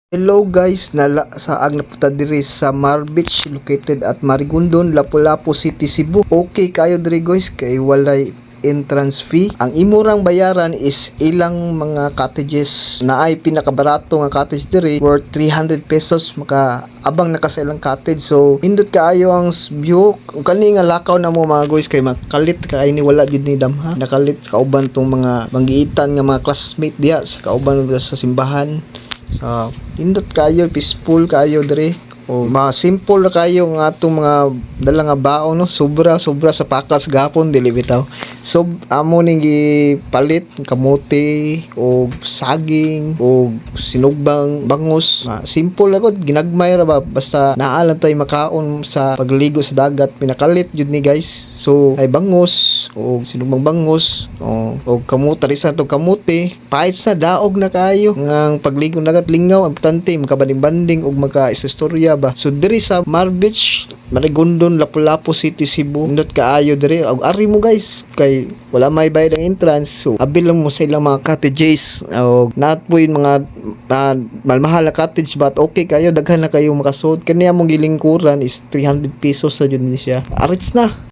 Hello guys, saag na puta diri sa Mar Beach located at Marigondon, Lapu-Lapu City, Cebu. Okay kayo diri guys kay walay entrance fee. Ang imurang bayaran is ilang mga cottages na ay pinakabarato nga cottage diri worth 300 pesos maka abang na ka sa ilang cottage. So indot kaayo ang view kani nga lakaw na mo mga guys kay makalit kay ni wala jud ni damha. Nakalit kauban tong mga manggiitan nga mga classmate diha sa kauban sa simbahan. Sa indot kayo, peaceful kayo dire. O simple na kayo nga atong mga dala nga baon no, sobra sa pakas gapon dili bitaw. So amo ning gipalit kamote o saging o sinugbang bangus. Simple na gud, ginagmay ra ba basta naa lang tay makaon sa pagligo sa dagat. Pinakalit jud ni guys. So ay bangus o sinugbang bangus o kamote sa to kamote. Pahit sa daog na kayo ngang pagligo dagat lingaw importante makabanding-banding og maka-istorya ba. So diri sa Mar Beach, Marigondon, Lapu-Lapu City, Cebu. Indot kaayo diri. Ari mo guys kay wala may bayad ang entrance. So abil lang mo sa ilang mga cottages o not po yung mga malmahal na cottage but okay kayo daghan na kayo makasud. Kaniya mong gilingkuran is 300 pesos sa jud ni siya. Arits na.